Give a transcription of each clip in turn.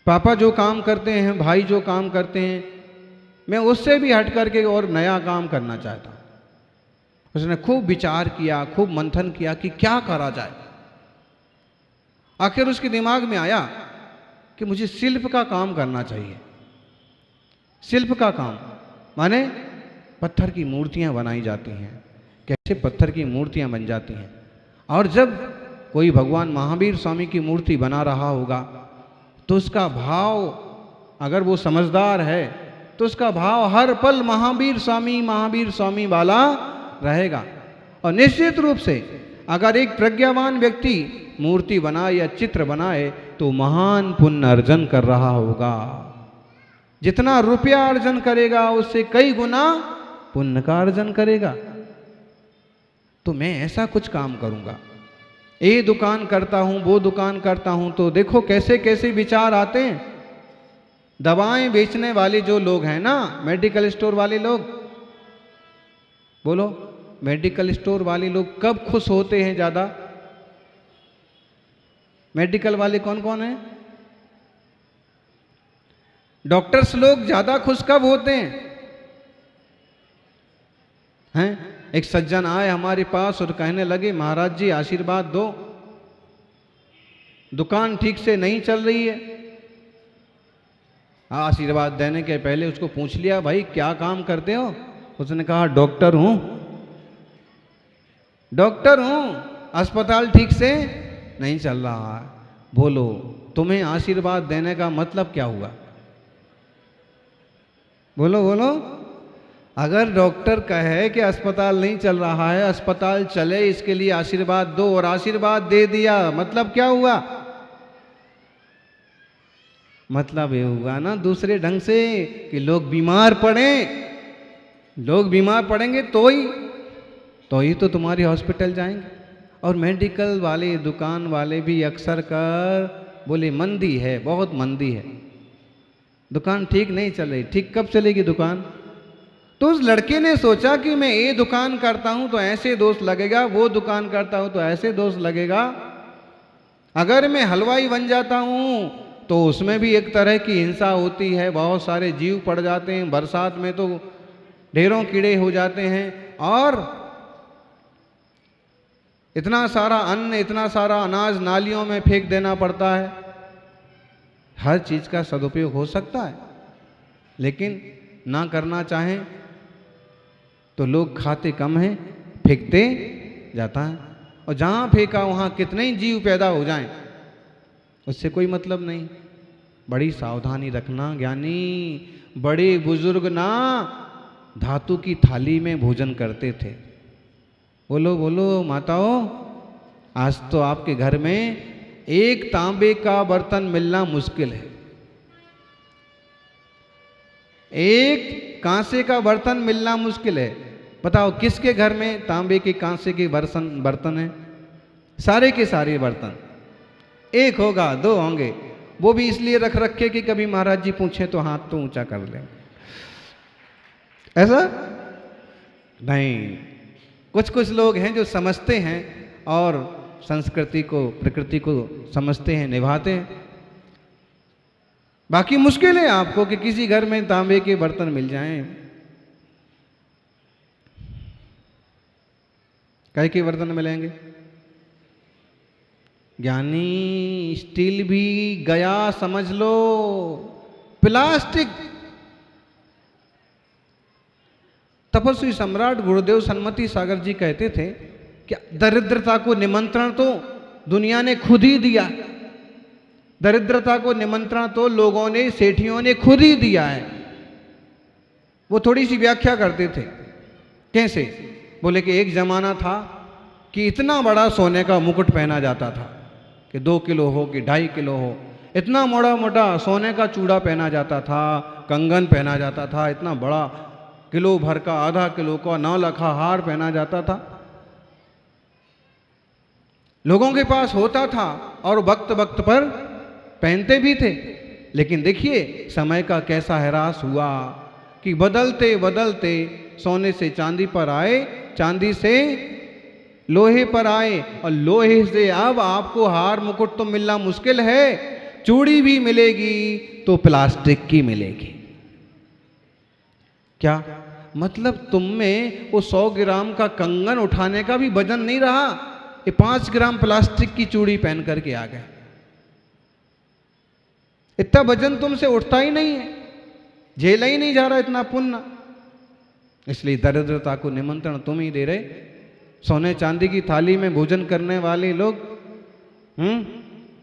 पापा जो काम करते हैं, भाई जो काम करते हैं, मैं उससे भी हट करके और नया काम करना चाहता हूँ। उसने खूब विचार किया, खूब मंथन किया कि क्या करा जाए। आखिर उसके दिमाग में आया कि मुझे शिल्प का काम करना चाहिए। शिल्प का काम माने पत्थर की मूर्तियां बनाई जाती हैं, कैसे पत्थर की मूर्तियां बन जाती हैं। और जब कोई भगवान महावीर स्वामी की मूर्ति बना रहा होगा तो उसका भाव, अगर वो समझदार है तो उसका भाव हर पल महावीर स्वामी वाला रहेगा। और निश्चित रूप से अगर एक प्रज्ञावान व्यक्ति मूर्ति बनाए या चित्र बनाए तो महान पुण्य अर्जन कर रहा होगा। जितना रुपया अर्जन करेगा उससे कई गुना पुण्य का अर्जन करेगा। तो मैं ऐसा कुछ काम करूंगा, ये दुकान करता हूं, वो दुकान करता हूं, तो देखो कैसे कैसे विचार आते हैं। दवाएं बेचने वाले जो लोग हैं ना, मेडिकल स्टोर वाले लोग, बोलो मेडिकल स्टोर वाले लोग कब खुश होते हैं ज्यादा? मेडिकल वाले कौन कौन है? डॉक्टर्स लोग ज्यादा खुश कब होते हैं? एक सज्जन आए हमारे पास और कहने लगे, महाराज जी आशीर्वाद दो, दुकान ठीक से नहीं चल रही है। आशीर्वाद देने के पहले उसको पूछ लिया, भाई क्या काम करते हो? उसने कहा डॉक्टर हूं, डॉक्टर हूं, अस्पताल ठीक से नहीं चल रहा है। बोलो तुम्हें आशीर्वाद देने का मतलब क्या हुआ? बोलो बोलो। अगर डॉक्टर कहे कि अस्पताल नहीं चल रहा है, अस्पताल चले इसके लिए आशीर्वाद दो, और आशीर्वाद दे दिया, मतलब क्या हुआ? मतलब ये हुआ ना दूसरे ढंग से कि लोग बीमार पड़े, लोग बीमार पड़ेंगे तो ही तो तुम्हारी हॉस्पिटल जाएंगे। और मेडिकल वाले दुकान वाले भी अक्सर कर बोले मंदी है, बहुत मंदी है, दुकान ठीक नहीं चल रही। ठीक कब चलेगी दुकान? तो उस लड़के ने सोचा कि मैं ये दुकान करता हूं तो ऐसे दोष लगेगा, वो दुकान करता हूं तो ऐसे दोष लगेगा। अगर मैं हलवाई बन जाता हूं तो उसमें भी एक तरह की हिंसा होती है, बहुत सारे जीव पड़ जाते हैं, बरसात में तो ढेरों कीड़े हो जाते हैं, और इतना सारा अन्न, इतना सारा अनाज नालियों में फेंक देना पड़ता है। हर चीज का सदुपयोग हो सकता है, लेकिन ना करना चाहें तो लोग खाते कम हैं, फेंकते जाता है, और जहां फेंका वहां कितने ही जीव पैदा हो जाएं, उससे कोई मतलब नहीं। बड़ी सावधानी रखना ज्ञानी। बड़े बुजुर्ग ना धातु की थाली में भोजन करते थे। बोलो बोलो माताओं, आज तो आपके घर में एक तांबे का बर्तन मिलना मुश्किल है, एक कांसे का बर्तन मिलना मुश्किल है। बताओ किसके घर में तांबे के कांसे के बर्तन है? सारे के सारे बर्तन, एक होगा दो होंगे, वो भी इसलिए रख रखे कि कभी महाराज जी पूछे तो हाथ तो ऊंचा कर लें। ऐसा नहीं, कुछ कुछ लोग हैं जो समझते हैं और संस्कृति को, प्रकृति को समझते हैं, निभाते हैं। बाकी मुश्किल है आपको कि किसी घर में तांबे के बर्तन मिल जाएं। कई के बर्तन मिलेंगे? ज्ञानी स्टील भी गया समझ लो, प्लास्टिक। तपस्वी सम्राट गुरुदेव सन्मति सागर जी कहते थे कि दरिद्रता को निमंत्रण तो दुनिया ने खुद ही दिया, दरिद्रता को निमंत्रण तो लोगों ने, सेठियों ने खुद ही दिया है। वो थोड़ी सी व्याख्या करते थे। कैसे? बोले कि एक जमाना था कि इतना बड़ा सोने का मुकुट पहना जाता था कि 2 किलो हो कि 2.5 किलो हो, इतना मोटा मोटा सोने का चूड़ा पहना जाता था, कंगन पहना जाता था, इतना बड़ा किलो भर का, आधा किलो का 9 लखा हार पहना जाता था। लोगों के पास होता था और वक्त वक्त पर पहनते भी थे। लेकिन देखिए समय का कैसा ह्रास हुआ कि बदलते बदलते सोने से चांदी पर आए चांदी से लोहे पर आए, और लोहे से अब आपको हार मुकुट तो मिलना मुश्किल है, चूड़ी भी मिलेगी तो प्लास्टिक की मिलेगी। क्या मतलब तुम में वो 100 ग्राम का कंगन उठाने का भी वजन नहीं रहा, ये 5 ग्राम प्लास्टिक की चूड़ी पहन करके आ गए। इतना वजन तुमसे उठता ही नहीं है, झेला ही नहीं जा रहा इतना पुण्य, इसलिए दरिद्रता को निमंत्रण तुम ही दे रहे। सोने चांदी की थाली में भोजन करने वाले लोग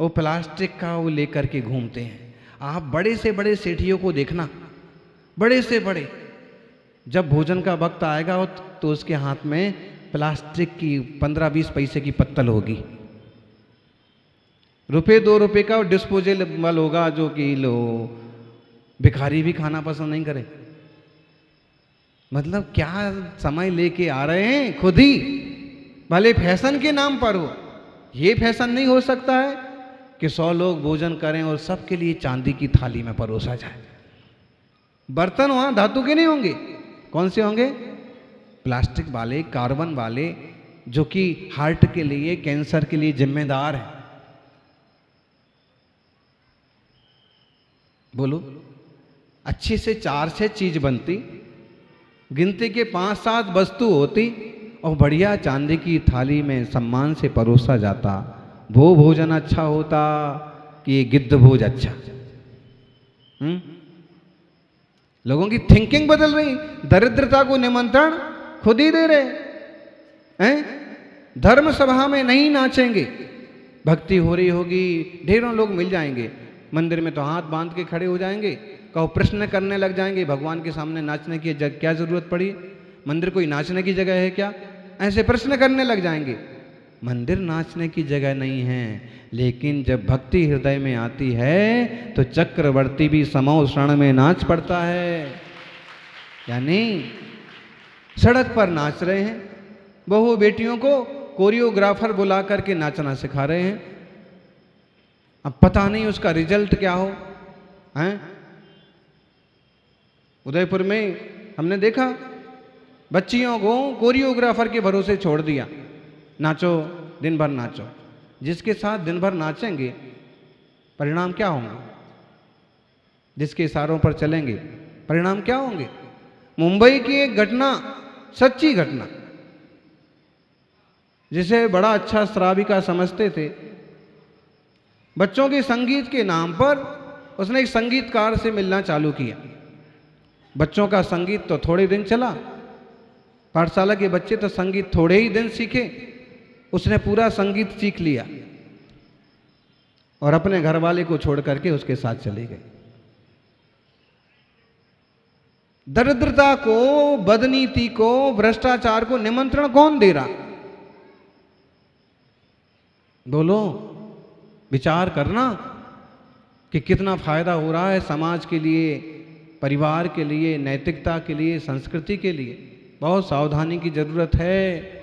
वो प्लास्टिक का वो लेकर के घूमते हैं। आप बड़े से बड़े सेठियों को देखना, बड़े से बड़े, जब भोजन का वक्त आएगा तो उसके हाथ में प्लास्टिक की 15-20 पैसे की पत्तल होगी, ₹2 का डिस्पोजेबल होगा, जो कि लो भिखारी भी खाना पसंद नहीं करे। मतलब क्या समय लेके आ रहे हैं, खुद ही भले फैशन के नाम पर हो। ये फैशन नहीं हो सकता है कि 100 लोग भोजन करें और सबके लिए चांदी की थाली में परोसा जाए। बर्तन वहां धातु के नहीं होंगे, कौन से होंगे? प्लास्टिक वाले, कार्बन वाले, जो कि हार्ट के लिए, कैंसर के लिए जिम्मेदार है। बोलो, अच्छी से 4 से चीज बनती, गिनती के 5-7 वस्तु होती, और बढ़िया चांदी की थाली में सम्मान से परोसा जाता। वो भोजन अच्छा होता कि ये गिद्ध भोज अच्छा? लोगों की थिंकिंग बदल रही, दरिद्रता को निमंत्रण खुद ही दे रहे हैं। धर्म सभा में नहीं नाचेंगे, भक्ति हो रही होगी, ढेरों लोग मिल जाएंगे, मंदिर में तो हाथ बांध के खड़े हो जाएंगे, कहो प्रश्न करने लग जाएंगे, भगवान के सामने नाचने की क्या जरूरत पड़ी? मंदिर कोई नाचने की जगह है क्या? ऐसे प्रश्न करने लग जाएंगे। मंदिर नाचने की जगह नहीं है, लेकिन जब भक्ति हृदय में आती है तो चक्रवर्ती भी समौ क्षण में नाच पड़ता है। यानी सड़क पर नाच रहे हैं, बहू बेटियों को कोरियोग्राफर बुला करके नाचना सिखा रहे हैं। अब पता नहीं उसका रिजल्ट क्या हो, हैं? उदयपुर में हमने देखा, बच्चियों को कोरियोग्राफर के भरोसे छोड़ दिया, नाचो दिन भर नाचो। जिसके साथ दिन भर नाचेंगे परिणाम क्या होंगे? जिसके इशारों पर चलेंगे परिणाम क्या होंगे? मुंबई की एक घटना, सच्ची घटना, जिसे बड़ा अच्छा श्राविका समझते थे, बच्चों के संगीत के नाम पर उसने एक संगीतकार से मिलना चालू किया। बच्चों का संगीत तो थोड़े दिन चला, पाठशाला के बच्चे तो संगीत थोड़े ही दिन सीखे, उसने पूरा संगीत सीख लिया और अपने घर वाले को छोड़ करके उसके साथ चले गए। दरिद्रता को, बदनीति को, भ्रष्टाचार को निमंत्रण कौन दे रहा? बोलो, विचार करना कि कितना फायदा हो रहा है समाज के लिए, परिवार के लिए, नैतिकता के लिए, संस्कृति के लिए। बहुत सावधानी की जरूरत है।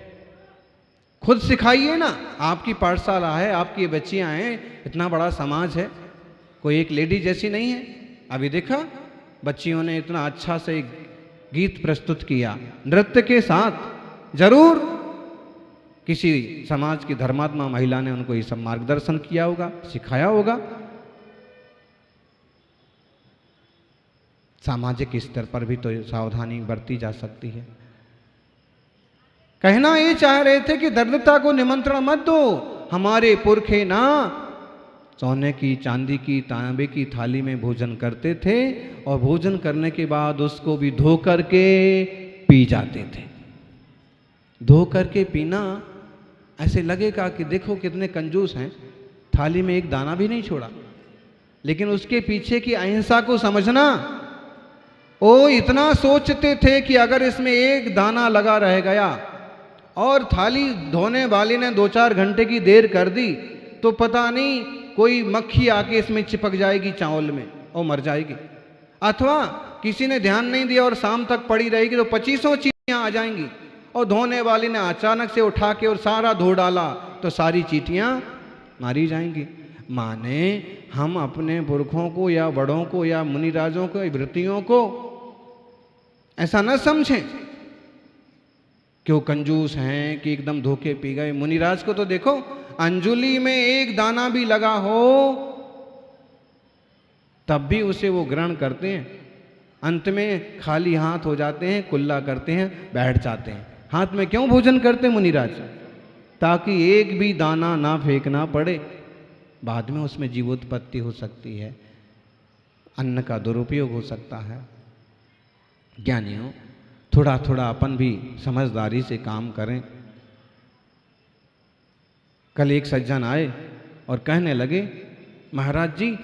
खुद सिखाइए ना, आपकी पाठशाला है, आपकी बच्चियां हैं, इतना बड़ा समाज है, कोई एक लेडी जैसी नहीं है। अभी देखा, बच्चियों ने इतना अच्छा से गीत प्रस्तुत किया नृत्य के साथ। जरूर किसी समाज की धर्मात्मा महिला ने उनको ये सब मार्गदर्शन किया होगा, सिखाया होगा। सामाजिक स्तर पर भी तो सावधानी बरती जा सकती है। कहना ये चाह रहे थे कि दरिद्रता को निमंत्रण मत दो। हमारे पुरखे ना सोने की, चांदी की, तांबे की थाली में भोजन करते थे और भोजन करने के बाद उसको भी धो करके पी जाते थे। धो करके पीना, ऐसे लगेगा कि देखो कितने कंजूस हैं, थाली में एक दाना भी नहीं छोड़ा। लेकिन उसके पीछे की अहिंसा को समझना, वो इतना सोचते थे कि अगर इसमें एक दाना लगा रह गया और थाली धोने वाले ने 2-4 घंटे की देर कर दी तो पता नहीं कोई मक्खी आके इसमें चिपक जाएगी चावल में और मर जाएगी, अथवा किसी ने ध्यान नहीं दिया और शाम तक पड़ी रहेगी तो 25 चींटियां आ जाएंगी, और धोने वाले ने अचानक से उठा के और सारा धो डाला तो सारी चींटियां मारी जाएंगी। माने हम अपने पुरखों को या बड़ों को या मुनिराजों को, वृत्तियों को ऐसा न समझें। कि वो कंजूस हैं कि एकदम धोखे पी गए। मुनिराज को तो देखो, अंजुली में एक दाना भी लगा हो तब भी उसे वो ग्रहण करते हैं, अंत में खाली हाथ हो जाते हैं, कुल्ला करते हैं, बैठ जाते हैं। हाथ में क्यों भोजन करते हैं मुनिराज? ताकि एक भी दाना ना फेंकना पड़े, बाद में उसमें जीवोत्पत्ति हो सकती है, अन्न का दुरुपयोग हो सकता है। ज्ञानियों, थोड़ा थोड़ा अपन भी समझदारी से काम करें। कल एक सज्जन आए और कहने लगे, महाराज जी,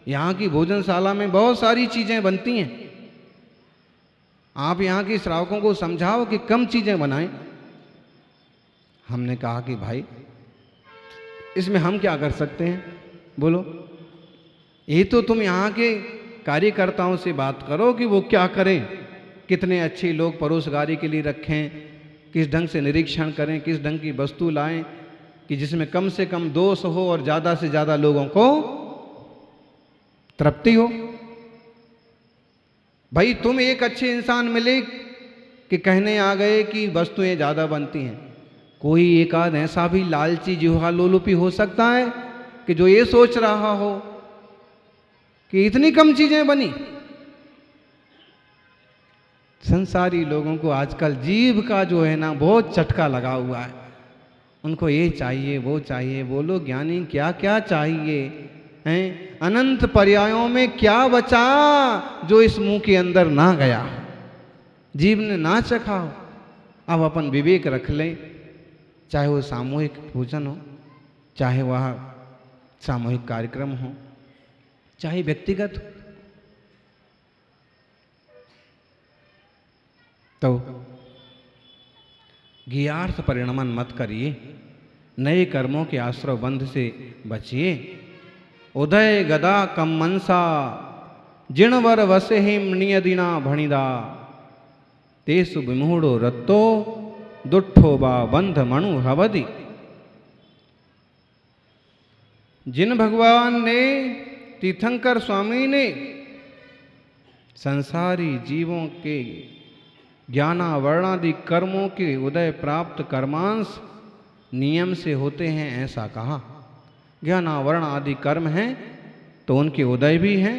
यहाँ की भोजनशाला में बहुत सारी चीज़ें बनती हैं, आप यहाँ के श्रावकों को समझाओ कि कम चीज़ें बनाएं। हमने कहा कि भाई, इसमें हम क्या कर सकते हैं, बोलो? ये तो तुम यहाँ के कार्यकर्ताओं से बात करो कि वो क्या करें, कितने अच्छे लोग परोसगारी के लिए रखें, किस ढंग से निरीक्षण करें, किस ढंग की वस्तु लाएं कि जिसमें कम से कम दोष हो और ज़्यादा से ज़्यादा लोगों को तृप्ति हो। भाई, तुम एक अच्छे इंसान मिले कि कहने आ गए कि वस्तुएं ज़्यादा बनती हैं। कोई एक आध ऐसा भी लालची जिह्वा लोलुपी हो सकता है कि जो ये सोच रहा हो कि इतनी कम चीज़ें बनी। संसारी लोगों को आजकल जीभ का जो है ना बहुत चटका लगा हुआ है, उनको ये चाहिए वो चाहिए। बोलो ज्ञानी, क्या क्या चाहिए हैं? अनंत पर्यायों में क्या बचा जो इस मुंह के अंदर ना गया, जीव ने ना चखा हो? अब अपन विवेक रख लें, चाहे वो सामूहिक भोजन हो, चाहे वह सामूहिक कार्यक्रम हो, चाहे व्यक्तिगत हो। तो ज्ञार्थ परिणमन मत करिए, नए कर्मों के आश्रव बंध से बचिए। उदय गदा कम मनसा जिणवर वसे मृणियदिना भणिदा तेसु विमूढ़ो रत्तो दुट्ठो बा बंध मणु हवदि। जिन भगवान ने, तीर्थंकर स्वामी ने संसारी जीवों के ज्ञानावर्णादि कर्मों के उदय प्राप्त कर्मांश नियम से होते हैं ऐसा कहा। ज्ञानावरण आदि कर्म हैं तो उनके उदय भी हैं।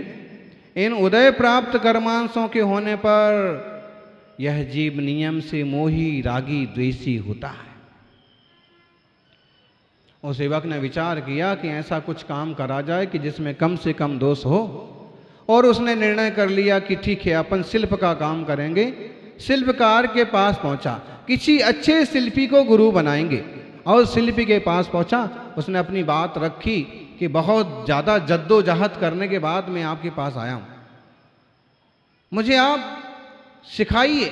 इन उदय प्राप्त कर्मांशों के होने पर यह जीव नियम से मोही रागी द्वेषी होता है। उस सेवक ने विचार किया कि ऐसा कुछ काम करा जाए कि जिसमें कम से कम दोष हो, और उसने निर्णय कर लिया कि ठीक है, अपन शिल्प का काम करेंगे। शिल्पकार के पास पहुंचा, किसी अच्छे शिल्पी को गुरु बनाएंगे। और शिल्पी के पास पहुंचा, उसने अपनी बात रखी कि बहुत ज़्यादा जद्दोजहद करने के बाद मैं आपके पास आया हूँ, मुझे आप सिखाइए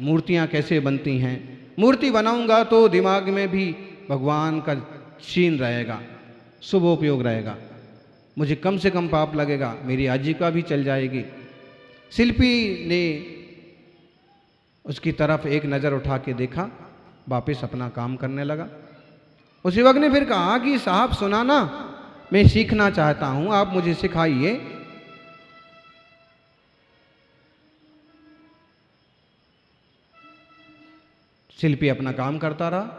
मूर्तियाँ कैसे बनती हैं। मूर्ति बनाऊंगा तो दिमाग में भी भगवान का सीन रहेगा, शुभ उपयोग रहेगा, मुझे कम से कम पाप लगेगा, मेरी आजीविका भी चल जाएगी। शिल्पी ने उसकी तरफ एक नज़र उठा के देखा, वापस अपना काम करने लगा। उस युवक ने फिर कहा कि साहब सुना ना, मैं सीखना चाहता हूं, आप मुझे सिखाइए। शिल्पी अपना काम करता रहा।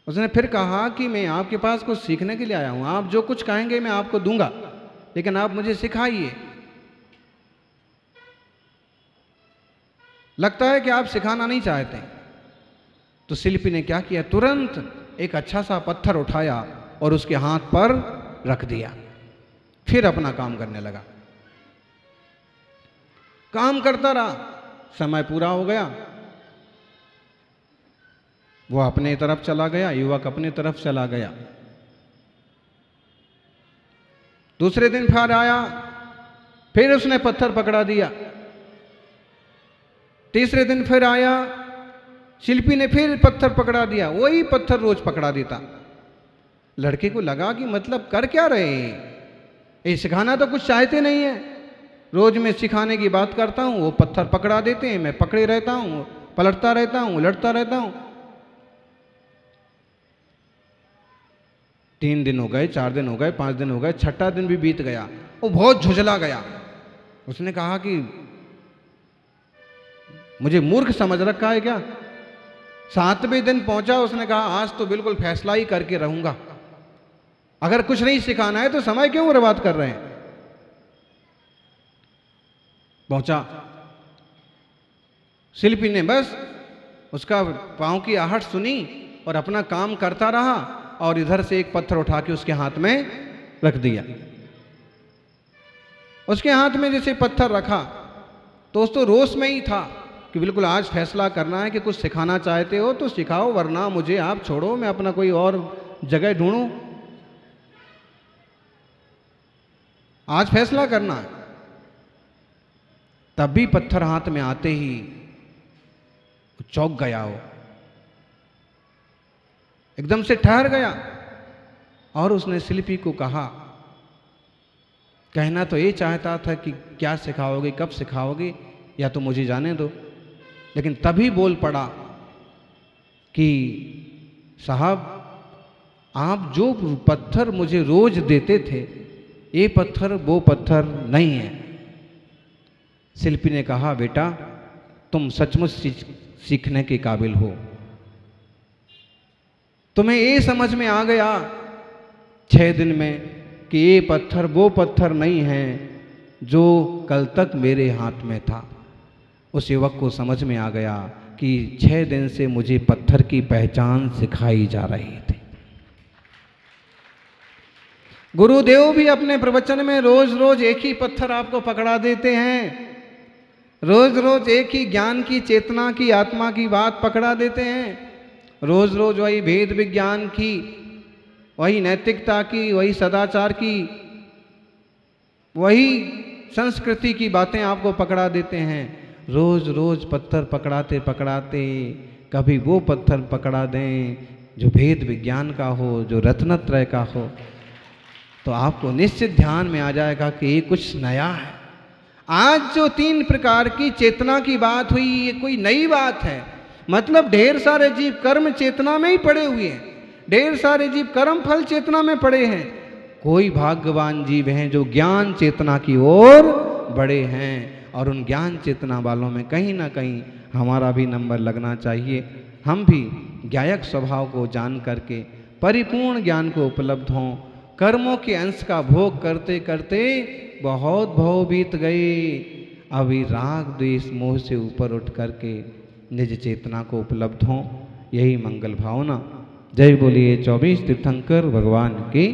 उसने फिर कहा कि मैं आपके पास कुछ सीखने के लिए आया हूं, आप जो कुछ कहेंगे मैं आपको दूंगा, लेकिन आप मुझे सिखाइए। लगता है कि आप सिखाना नहीं चाहते। तो शिल्पी ने क्या किया, तुरंत एक अच्छा सा पत्थर उठाया और उसके हाथ पर रख दिया, फिर अपना काम करने लगा। काम करता रहा, समय पूरा हो गया, वो अपने तरफ चला गया, युवक अपने तरफ चला गया। दूसरे दिन फिर आया, फिर उसने पत्थर पकड़ा दिया। तीसरे दिन फिर आया, शिल्पी ने फिर पत्थर पकड़ा दिया, वही पत्थर रोज पकड़ा देता। लड़के को लगा कि मतलब कर क्या रहे हैं, ये सिखाना तो कुछ चाहते नहीं है, रोज मैं सिखाने की बात करता हूँ, वो पत्थर पकड़ा देते हैं, मैं पकड़े रहता हूँ, पलटता रहता हूँ, उलटता रहता हूँ। 3 दिन हो गए, 4 दिन हो गए, 5 दिन हो गए, 6ठा दिन भी बीत गया, वो बहुत झुंझला गया। उसने कहा कि मुझे मूर्ख समझ रखा है क्या? 7वें दिन पहुंचा, उसने कहा आज तो बिल्कुल फैसला ही करके रहूंगा, अगर कुछ नहीं सिखाना है तो समय क्यों बर्बाद कर रहे हैं। पहुंचा, शिल्पी ने बस उसका पांव की आहट सुनी और अपना काम करता रहा, और इधर से एक पत्थर उठा के उसके हाथ में रख दिया। उसके हाथ में जैसे पत्थर रखा तो उस तो रोष में ही था कि बिल्कुल आज फैसला करना है कि कुछ सिखाना चाहते हो तो सिखाओ, वरना मुझे आप छोड़ो, मैं अपना कोई और जगह ढूंढूं, आज फैसला करना है। तब भी पत्थर हाथ में आते ही चौंक गया, वो एकदम से ठहर गया, और उसने शिल्पी को कहा, कहना तो ये चाहता था कि क्या सिखाओगे, कब सिखाओगे, या तो मुझे जाने दो, लेकिन तभी बोल पड़ा कि साहब आप जो पत्थर मुझे रोज देते थे, ये पत्थर वो पत्थर नहीं है। शिल्पी ने कहा, बेटा तुम सचमुच सीखने के काबिल हो, तुम्हें ये समझ में आ गया 6 दिन में कि ये पत्थर वो पत्थर नहीं है जो कल तक मेरे हाथ में था। उस युवक को समझ में आ गया कि 6 दिन से मुझे पत्थर की पहचान सिखाई जा रही थी। गुरुदेव भी अपने प्रवचन में रोज रोज एक ही पत्थर आपको पकड़ा देते हैं, रोज रोज एक ही ज्ञान की, चेतना की, आत्मा की बात पकड़ा देते हैं, रोज रोज वही भेद विज्ञान की, वही नैतिकता की, वही सदाचार की, वही संस्कृति की बातें आपको पकड़ा देते हैं। रोज रोज पत्थर पकड़ाते पकड़ाते कभी वो पत्थर पकड़ा दें जो भेद विज्ञान का हो, जो रत्नत्रय का हो, तो आपको निश्चित ध्यान में आ जाएगा कि ये कुछ नया है। आज जो 3 प्रकार की चेतना की बात हुई, ये कोई नई बात है। मतलब ढेर सारे जीव कर्म चेतना में ही पड़े हुए हैं, ढेर सारे जीव कर्म फल चेतना में पड़े हैं। कोई भाग्यवान जीव हैं जो ज्ञान चेतना की ओर बढ़े हैं, और उन ज्ञान चेतना वालों में कहीं ना कहीं हमारा भी नंबर लगना चाहिए। हम भी ज्ञायक स्वभाव को जान करके परिपूर्ण ज्ञान को उपलब्ध हों। कर्मों के अंश का भोग करते करते बहुत भव बीत गए, अभी राग द्वेष मोह से ऊपर उठ करके निज चेतना को उपलब्ध हों। यही मंगल भावना। जय बोलिए 24 तीर्थंकर भगवान की।